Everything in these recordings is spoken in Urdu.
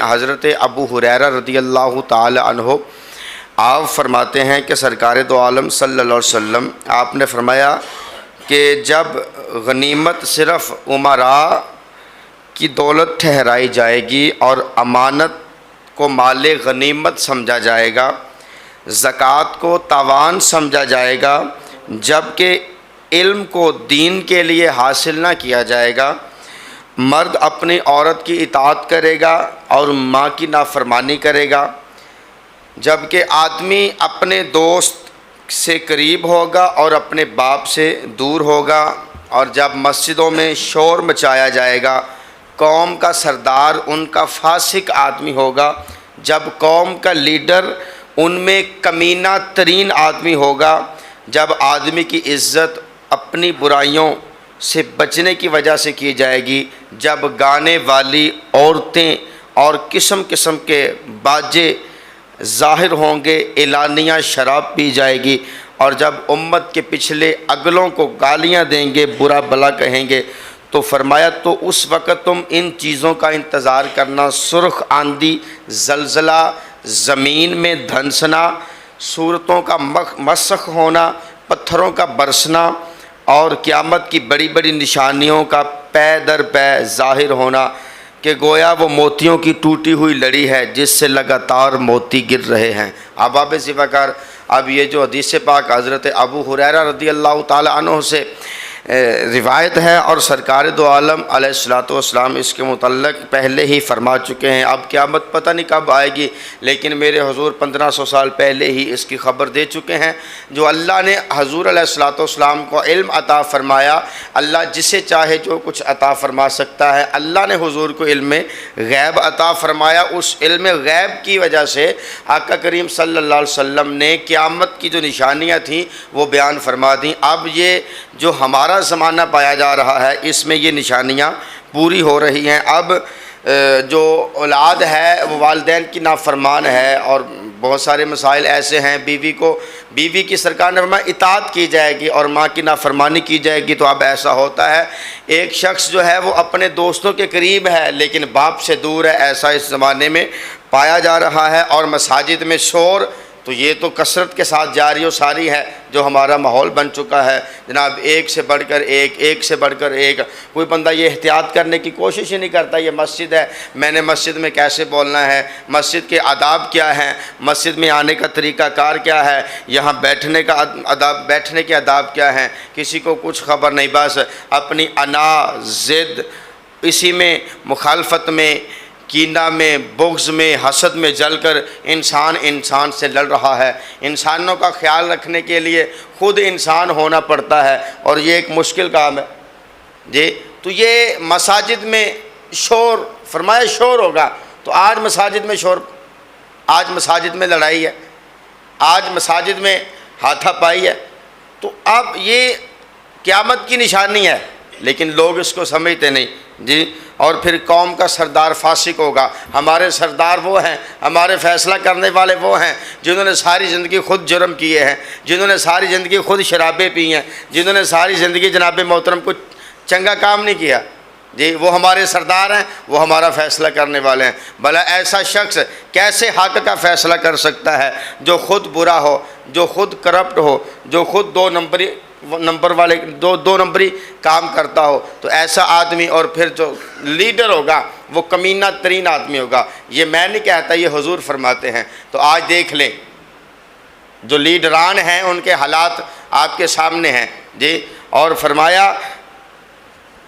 حضرت ابو ہریرہ رضی اللہ تعالی عنہ آپ فرماتے ہیں کہ سرکار دو عالم صلی اللہ علیہ وسلم آپ نے فرمایا کہ جب غنیمت صرف امراء کی دولت ٹھہرائی جائے گی اور امانت کو مال غنیمت سمجھا جائے گا، زکوٰۃ کو تاوان سمجھا جائے گا، جبکہ علم کو دین کے لیے حاصل نہ کیا جائے گا، مرد اپنی عورت کی اطاعت کرے گا اور ماں کی نافرمانی کرے گا، جبکہ آدمی اپنے دوست سے قریب ہوگا اور اپنے باپ سے دور ہوگا، اور جب مسجدوں میں شور مچایا جائے گا قوم کا سردار ان کا فاسق آدمی ہوگا، جب قوم کا لیڈر ان میں کمینہ ترین آدمی ہوگا، جب آدمی کی عزت اپنی برائیوں سے بچنے کی وجہ سے کی جائے گی، جب گانے والی عورتیں اور قسم قسم کے باجے ظاہر ہوں گے، اعلانیہ شراب پی جائے گی، اور جب امت کے پچھلے اگلوں کو گالیاں دیں گے، برا بھلا کہیں گے، تو فرمایا تو اس وقت تم ان چیزوں کا انتظار کرنا، سرخ آندھی، زلزلہ، زمین میں دھنسنا، صورتوں کا مسخ ہونا، پتھروں کا برسنا، اور قیامت کی بڑی بڑی نشانیوں کا پے در پے ظاہر ہونا، کہ گویا وہ موتیوں کی ٹوٹی ہوئی لڑی ہے جس سے لگاتار موتی گر رہے ہیں۔ احباب ذوالفقار، اب یہ جو حدیث پاک حضرت ابو ہریرہ رضی اللہ تعالی عنہ سے روایت ہے، اور سرکار دو عالم علیہ الصلوۃ والسلام اس کے متعلق پہلے ہی فرما چکے ہیں۔ اب قیامت پتہ نہیں کب آئے گی، لیکن میرے حضور 1500 سال پہلے ہی اس کی خبر دے چکے ہیں۔ جو اللہ نے حضور علیہ الصلوۃ والسلام کو علم عطا فرمایا، اللہ جسے چاہے جو کچھ عطا فرما سکتا ہے۔ اللہ نے حضور کو علم غیب عطا فرمایا، اس علم غیب کی وجہ سے آقا کریم صلی اللہ علیہ وسلم نے قیامت کی جو نشانیاں تھیں وہ بیان فرما دیں۔ اب یہ جو ہمارا زمانہ پایا جا رہا ہے اس میں یہ نشانیاں پوری ہو رہی ہیں۔ اب جو اولاد ہے وہ والدین کی نافرمان ہے، اور بہت سارے مسائل ایسے ہیں، بیوی کی سرکار نے فرمایا اطاعت کی جائے گی اور ماں کی نافرمانی کی جائے گی۔ تو اب ایسا ہوتا ہے ایک شخص جو ہے وہ اپنے دوستوں کے قریب ہے لیکن باپ سے دور ہے، ایسا اس زمانے میں پایا جا رہا ہے۔ اور مساجد میں شور تو یہ تو کثرت کے ساتھ جاری و ساری ہے، جو ہمارا ماحول بن چکا ہے جناب، ایک سے بڑھ کر ایک سے بڑھ کر ایک۔ کوئی بندہ یہ احتیاط کرنے کی کوشش ہی نہیں کرتا، یہ مسجد ہے، میں نے مسجد میں کیسے بولنا ہے، مسجد کے آداب کیا ہیں، مسجد میں آنے کا طریقہ کار کیا ہے، یہاں بیٹھنے کے آداب کیا ہیں، کسی کو کچھ خبر نہیں، بس اپنی انا ضد اسی میں، مخالفت میں، کینہ میں، بغض میں، حسد میں جل کر انسان سے لڑ رہا ہے۔ انسانوں کا خیال رکھنے کے لیے خود انسان ہونا پڑتا ہے، اور یہ ایک مشکل کام ہے جی۔ تو یہ مساجد میں شور، فرمایا شور ہوگا، تو آج مساجد میں شور، آج مساجد میں لڑائی ہے، آج مساجد میں ہاتھا پائی ہے، تو اب یہ قیامت کی نشانی ہے، لیکن لوگ اس کو سمجھتے نہیں جی۔ اور پھر قوم کا سردار فاسق ہوگا۔ ہمارے سردار وہ ہیں، ہمارے فیصلہ کرنے والے وہ ہیں جنہوں نے ساری زندگی خود جرم کیے ہیں، جنہوں نے ساری زندگی خود شرابیں پی ہیں، جنہوں نے ساری زندگی جناب محترم کو چنگا کام نہیں کیا جی، وہ ہمارے سردار ہیں، وہ ہمارا فیصلہ کرنے والے ہیں۔ بھلا ایسا شخص کیسے حق کا فیصلہ کر سکتا ہے جو خود برا ہو، جو خود کرپٹ ہو، جو خود دو نمبری کام کرتا ہو؟ تو ایسا آدمی، اور پھر جو لیڈر ہوگا وہ کمینہ ترین آدمی ہوگا۔ یہ میں نہیں کہتا، یہ حضور فرماتے ہیں۔ تو آج دیکھ لیں جو لیڈران ہیں ان کے حالات آپ کے سامنے ہیں جی۔ اور فرمایا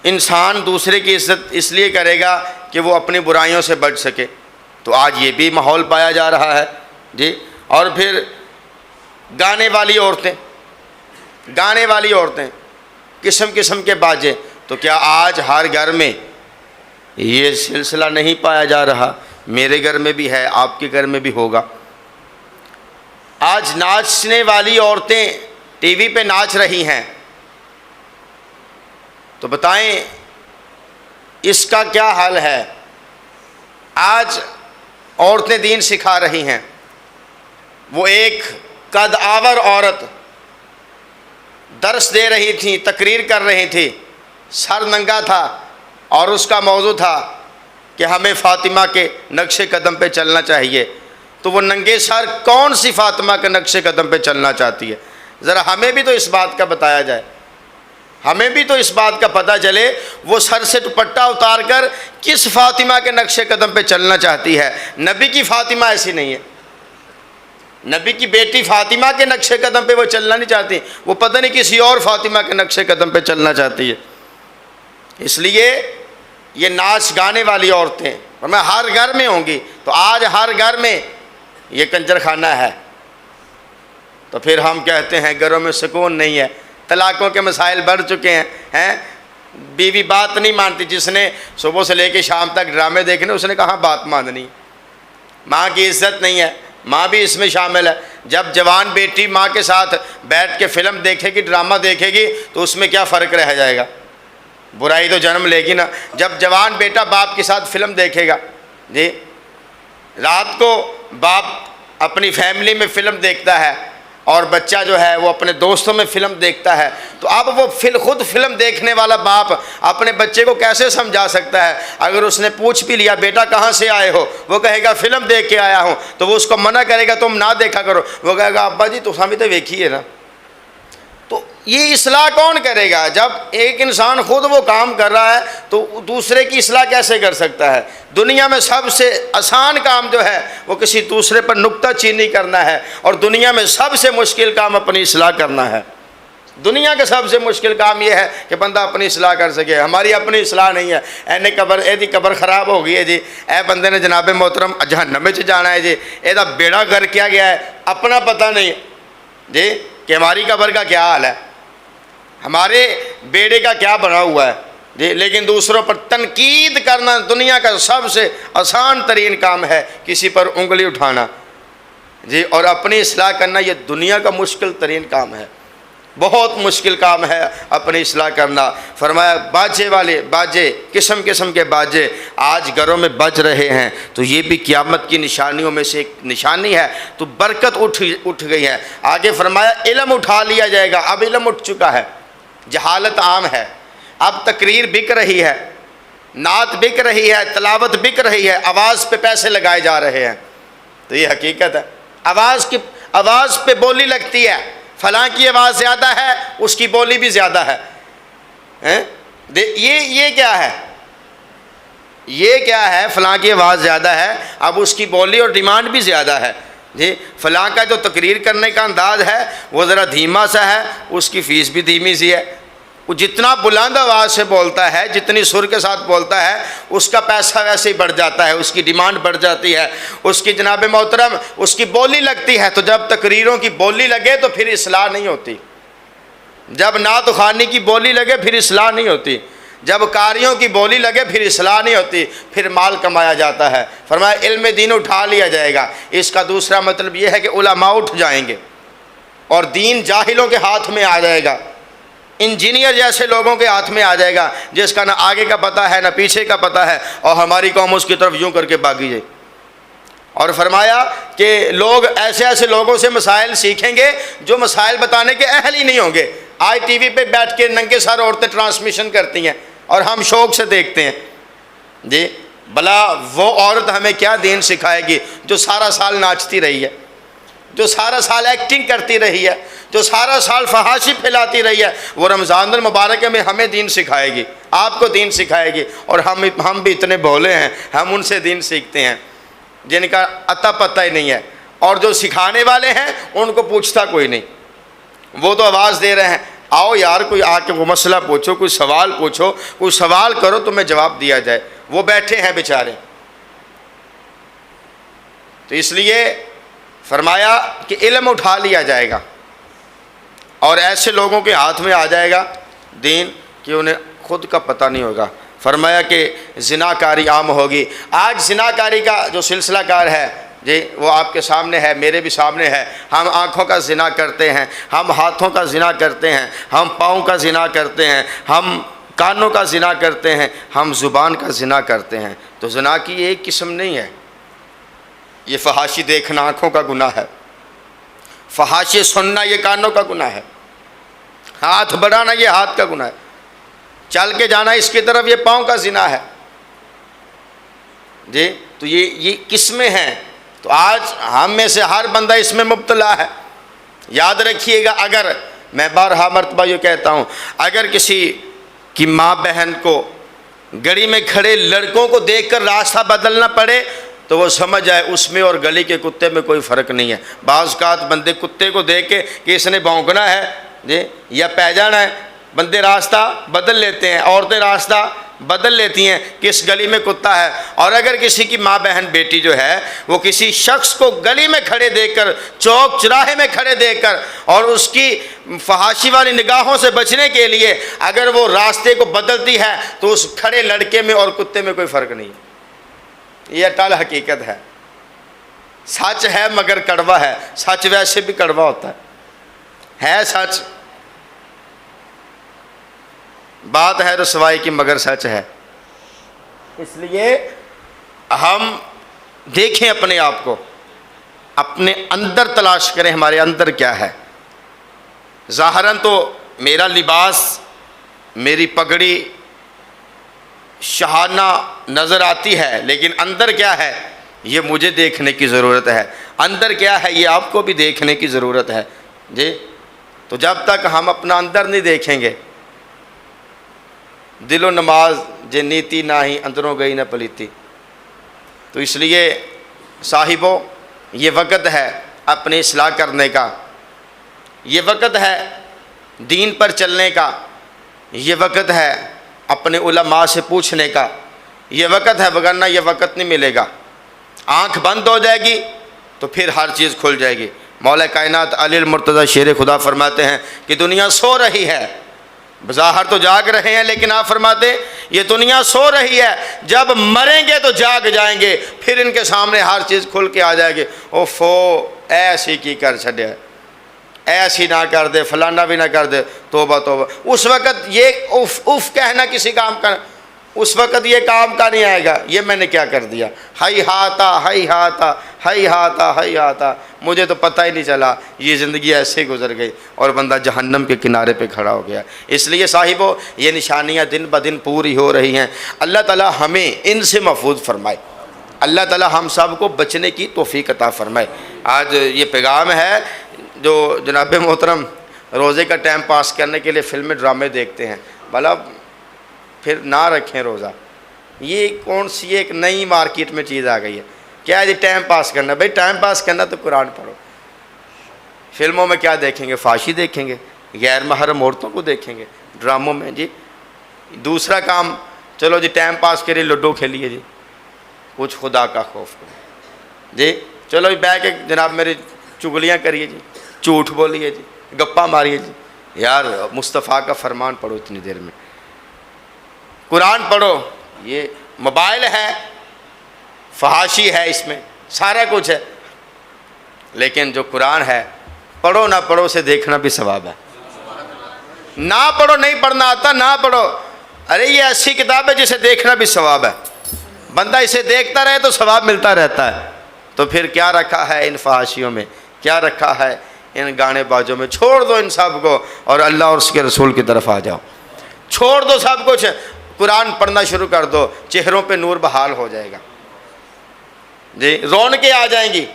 انسان دوسرے کی عزت اس لیے کرے گا کہ وہ اپنی برائیوں سے بچ سکے۔ تو آج یہ بھی ماحول پایا جا رہا ہے جی۔ اور پھر گانے والی عورتیں، قسم قسم کے باجے، تو کیا آج ہر گھر میں یہ سلسلہ نہیں پایا جا رہا؟ میرے گھر میں بھی ہے، آپ کے گھر میں بھی ہوگا۔ آج ناچنے والی عورتیں ٹی وی پہ ناچ رہی ہیں، تو بتائیں اس کا کیا حل ہے؟ آج عورتیں دین سکھا رہی ہیں، وہ ایک قد آور عورت درس دے رہی تھی، تقریر کر رہی تھی، سر ننگا تھا، اور اس کا موضوع تھا کہ ہمیں فاطمہ کے نقش قدم پہ چلنا چاہیے، تو وہ ننگے سر کون سی فاطمہ کے نقش قدم پہ چلنا چاہتی ہے؟ ذرا ہمیں بھی تو اس بات کا بتایا جائے، ہمیں بھی تو اس بات کا پتہ چلے وہ سر سے دوپٹہ اتار کر کس فاطمہ کے نقش قدم پہ چلنا چاہتی ہے۔ نبی کی فاطمہ ایسی نہیں ہے، نبی کی بیٹی فاطمہ کے نقش قدم پہ وہ چلنا نہیں چاہتی، وہ پتہ نہیں کسی اور فاطمہ کے نقش قدم پہ چلنا چاہتی ہے۔ اس لیے یہ ناچ گانے والی عورتیں میں ہر گھر میں ہوں گی، تو آج ہر گھر میں یہ کنجر خانہ ہے، تو پھر ہم کہتے ہیں گھروں میں سکون نہیں ہے، طلاقوں کے مسائل بڑھ چکے ہیں، بیوی بات نہیں مانتی، جس نے صبح سے لے کے شام تک ڈرامے دیکھنے اس نے کہاں بات ماننی، ماں کی عزت نہیں ہے، ماں بھی اس میں شامل ہے۔ جب جوان بیٹی ماں کے ساتھ بیٹھ کے فلم دیکھے گی، ڈرامہ دیکھے گی، تو اس میں کیا فرق رہ جائے گا؟ برائی تو جنم لے گی نا۔ جب جوان بیٹا باپ کے ساتھ فلم دیکھے گا، جی رات کو باپ اپنی فیملی میں فلم دیکھتا ہے اور بچہ جو ہے وہ اپنے دوستوں میں فلم دیکھتا ہے، تو اب وہ خود فلم دیکھنے والا باپ اپنے بچے کو کیسے سمجھا سکتا ہے؟ اگر اس نے پوچھ بھی لیا بیٹا کہاں سے آئے ہو، وہ کہے گا فلم دیکھ کے آیا ہوں، تو وہ اس کو منع کرے گا تم نہ دیکھا کرو، وہ کہے گا ابا جی تو ہمیں تو دیکھی ہے نا۔ تو یہ اصلاح کون کرے گا؟ جب ایک انسان خود وہ کام کر رہا ہے تو دوسرے کی اصلاح کیسے کر سکتا ہے؟ دنیا میں سب سے آسان کام جو ہے وہ کسی دوسرے پر نکتہ چینی کرنا ہے، اور دنیا میں سب سے مشکل کام اپنی اصلاح کرنا ہے۔ دنیا کا سب سے مشکل کام یہ ہے کہ بندہ اپنی اصلاح کر سکے۔ ہماری اپنی اصلاح نہیں ہے، ایدی قبر خراب ہو گئی ہے جی، اے بندے نے جناب محترم جہنم میں جانا ہے جی، ایدہ بیڑا گر کیا گیا ہے، اپنا پتہ نہیں جی کہ ہماری قبر کا کیا حال ہے، ہمارے بیڑے کا کیا بنا ہوا ہے جی۔ لیکن دوسروں پر تنقید کرنا دنیا کا سب سے آسان ترین کام ہے، کسی پر انگلی اٹھانا جی، اور اپنی اصلاح کرنا یہ دنیا کا مشکل ترین کام ہے، بہت مشکل کام ہے اپنی اصلاح کرنا۔ فرمایا باجے والے باجے، قسم قسم کے باجے آج گھروں میں بج رہے ہیں، تو یہ بھی قیامت کی نشانیوں میں سے ایک نشانی ہے، تو برکت اٹھ گئی ہے۔ آگے فرمایا علم اٹھا لیا جائے گا، اب علم اٹھ چکا ہے، جہالت عام ہے، اب تقریر بک رہی ہے، نعت بک رہی ہے، تلاوت بک رہی ہے، آواز پہ پیسے لگائے جا رہے ہیں، تو یہ حقیقت ہے۔ آواز پہ بولی لگتی ہے، فلاں کی آواز زیادہ ہے اس کی بولی بھی زیادہ ہے، یہ کیا ہے؟ یہ کیا ہے؟ فلاں کی آواز زیادہ ہے، اب اس کی بولی اور ڈیمانڈ بھی زیادہ ہے جی۔ فلاں کا جو تقریر کرنے کا انداز ہے وہ ذرا دھیما سا ہے، اس کی فیس بھی دھیمی سی ہے، وہ جتنا بلند آواز سے بولتا ہے، جتنی سر کے ساتھ بولتا ہے، اس کا پیسہ ویسے ہی بڑھ جاتا ہے، اس کی ڈیمانڈ بڑھ جاتی ہے، اس کی جناب محترم اس کی بولی لگتی ہے۔ تو جب تقریروں کی بولی لگے تو پھر اصلاح نہیں ہوتی، جب نعت خوانی کی بولی لگے پھر اصلاح نہیں ہوتی، جب قاریوں کی بولی لگے پھر اصلاح نہیں ہوتی، پھر مال کمایا جاتا ہے۔ فرمایا علم دین اٹھا لیا جائے گا۔ اس کا دوسرا مطلب یہ ہے کہ علماء اٹھ جائیں گے اور دین جاہلوں کے ہاتھ میں آ جائے گا، انجینئر جیسے لوگوں کے ہاتھ میں آ جائے گا، جس کا نہ آگے کا پتہ ہے نہ پیچھے کا پتہ ہے، اور ہماری قوم اس کی طرف یوں کر کے بھاگی جائے۔ اور فرمایا کہ لوگ ایسے لوگوں سے مسائل سیکھیں گے جو مسائل بتانے کے اہل ہی نہیں ہوں گے۔ آج ٹی وی پہ بیٹھ کے ننگے سر عورتیں ٹرانسمیشن کرتی ہیں اور ہم شوق سے دیکھتے ہیں جی، بھلا وہ عورت ہمیں کیا دین سکھائے گی جو سارا سال ناچتی رہی ہے، جو سارا سال ایکٹنگ کرتی رہی ہے، جو سارا سال فحاشی پھیلاتی رہی ہے؟ وہ رمضان المبارک میں ہمیں دین سکھائے گی، آپ کو دین سکھائے گی، اور ہم بھی اتنے بھولے ہیں، ہم ان سے دین سیکھتے ہیں جن کا عطا پتہ ہی نہیں ہے، اور جو سکھانے والے ہیں ان کو پوچھتا کوئی نہیں، وہ تو آواز دے رہے ہیں آؤ یار کوئی آ کے وہ مسئلہ پوچھو، کوئی سوال پوچھو، کوئی سوال کرو تمہیں جواب دیا جائے، وہ بیٹھے ہیں بیچارے۔ تو اس لیے فرمایا کہ علم اٹھا لیا جائے گا اور ایسے لوگوں کے ہاتھ میں آ جائے گا دین کہ انہیں خود کا پتہ نہیں ہوگا۔ فرمایا کہ زناکاری عام ہوگی۔ آج زناکاری کا جو سلسلہ کار ہے جی وہ آپ کے سامنے ہے، میرے بھی سامنے ہے۔ ہم آنکھوں کا زنا کرتے ہیں، ہم ہاتھوں کا زنا کرتے ہیں، ہم پاؤں کا زنا کرتے ہیں، ہم کانوں کا زنا کرتے ہیں، ہم زبان کا زنا کرتے ہیں۔ تو زنا کی ایک قسم نہیں ہے، یہ فحاشی دیکھنا آنکھوں کا گناہ ہے، فحاشی سننا یہ کانوں کا گناہ ہے، ہاتھ بڑھانا یہ ہاتھ کا گناہ ہے، چل کے جانا اس کی طرف یہ پاؤں کا زنا ہے۔ جی تو یہ کس میں ہیں؟ تو آج ہم میں سے ہر بندہ اس میں مبتلا ہے۔ یاد رکھیے گا، اگر میں بارہا مرتبہ یہ کہتا ہوں، اگر کسی کی ماں بہن کو گلی میں کھڑے لڑکوں کو دیکھ کر راستہ بدلنا پڑے تو وہ سمجھ جائے اس میں اور گلی کے کتے میں کوئی فرق نہیں ہے۔ بعض اوقات بندے کتے کو دیکھ کے کہ اس نے بھونکنا ہے جی یا پہ جانا ہے، بندے راستہ بدل لیتے ہیں، عورتیں راستہ بدل لیتی ہیں کہ اس گلی میں کتا ہے۔ اور اگر کسی کی ماں بہن بیٹی جو ہے وہ کسی شخص کو گلی میں کھڑے دیکھ کر، چوک چراہے میں کھڑے دیکھ کر، اور اس کی فحاشی والی نگاہوں سے بچنے کے لیے اگر وہ راستے کو بدلتی ہے تو اس کھڑے لڑکے میں اور کتے میں کوئی فرق نہیں ہے۔ یہ اٹل حقیقت ہے، سچ ہے مگر کڑوا ہے۔ سچ ویسے بھی کڑوا ہوتا ہے سچ، بات ہے رسوائی کی مگر سچ ہے۔ اس لیے ہم دیکھیں اپنے آپ کو، اپنے اندر تلاش کریں ہمارے اندر کیا ہے۔ ظاہراً تو میرا لباس، میری پگڑی شاہانہ نظر آتی ہے، لیکن اندر کیا ہے یہ مجھے دیکھنے کی ضرورت ہے۔ اندر کیا ہے یہ آپ کو بھی دیکھنے کی ضرورت ہے جی۔ تو جب تک ہم اپنا اندر نہیں دیکھیں گے، دل و نماز جے نیتی نہ ہی اندروں گئی نہ پلیتی، تو اس لیے صاحبوں یہ وقت ہے اپنی اصلاح کرنے کا، یہ وقت ہے دین پر چلنے کا، یہ وقت ہے اپنے علماء سے پوچھنے کا، یہ وقت ہے، وگرنہ یہ وقت نہیں ملے گا۔ آنکھ بند ہو جائے گی تو پھر ہر چیز کھل جائے گی۔ مولا کائنات علی المرتضیٰ شیر خدا فرماتے ہیں کہ دنیا سو رہی ہے، بظاہر تو جاگ رہے ہیں، لیکن آپ فرماتے ہیں یہ دنیا سو رہی ہے، جب مریں گے تو جاگ جائیں گے، پھر ان کے سامنے ہر چیز کھل کے آ جائے گی۔ اوفو ایسی کی کر چھڑے، ایسی نہ کر دے، فلانا بھی نہ کر دے، توبہ توبہ۔ اس وقت یہ اف اف کہنا کسی کام کا، اس وقت یہ کام کا نہیں آئے گا، یہ میں نے کیا کر دیا، ہائی ہاتا ہائی ہاتا ہائی ہاتا ہائی ہاتا، مجھے تو پتہ ہی نہیں چلا، یہ زندگی ایسے گزر گئی اور بندہ جہنم کے کنارے پہ کھڑا ہو گیا۔ اس لیے صاحبو یہ نشانیاں دن بدن پوری ہو رہی ہیں، اللہ تعالی ہمیں ان سے محفوظ فرمائے، اللہ تعالی ہم سب کو بچنے کی توفیق عطا فرمائے۔ آج یہ پیغام ہے جو جناب محترم روزے کا ٹائم پاس کرنے کے لیے فلمیں ڈرامے دیکھتے ہیں، بھلا پھر نہ رکھیں روزہ۔ یہ کون سی ایک نئی مارکیٹ میں چیز آ گئی ہے، کیا ہے جی ٹائم پاس کرنا؟ بھائی ٹائم پاس کرنا تو قرآن پڑھو۔ فلموں میں کیا دیکھیں گے؟ فحاشی دیکھیں گے، غیر محرم عورتوں کو دیکھیں گے ڈراموں میں جی۔ دوسرا کام، چلو جی ٹائم پاس کے لیے لوڈو کھیلیے جی، کچھ خدا کا خوف کرو جی، چلو جی بیٹھ کے جناب میری چگلیاں کریے جی، جھوٹ بولیے جی، گپا ماریے جی۔ یار مصطفیٰ کا فرمان پڑھو اتنی دیر میں، قرآن پڑھو۔ یہ موبائل ہے، فحاشی ہے، اس میں سارا کچھ ہے، لیکن جو قرآن ہے پڑھو نہ پڑھو اسے دیکھنا بھی ثواب ہے۔ نہ پڑھو، نہیں پڑھنا آتا نہ پڑھو، ارے یہ ایسی کتاب ہے جسے دیکھنا بھی ثواب ہے، بندہ اسے دیکھتا رہے تو ثواب ملتا رہتا ہے۔ تو پھر کیا رکھا ہے ان فحاشیوں میں، کیا رکھا ہے ان گانے بازوں میں؟ چھوڑ دو ان سب کو اور اللہ اور اس کے رسول کی طرف آ جاؤ، چھوڑ دو سب کچھ، قرآن پڑھنا شروع کر دو، چہروں پہ نور بحال ہو جائے گا جی، رونقیں آ جائیں گی،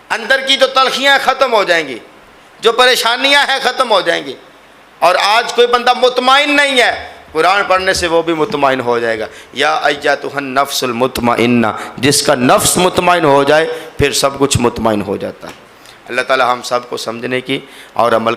اندر کی جو تلخیاں ختم ہو جائیں گی، جو پریشانیاں ہیں ختم ہو جائیں گی۔ اور آج کوئی بندہ مطمئن نہیں ہے، قرآن پڑھنے سے وہ بھی مطمئن ہو جائے گا۔ یا ایتھا النفس المطمئنہ، جس کا نفس مطمئن ہو جائے پھر سب کچھ مطمئن ہو جاتا ہے۔ اللہ تعالی ہم سب کو سمجھنے کی اور عمل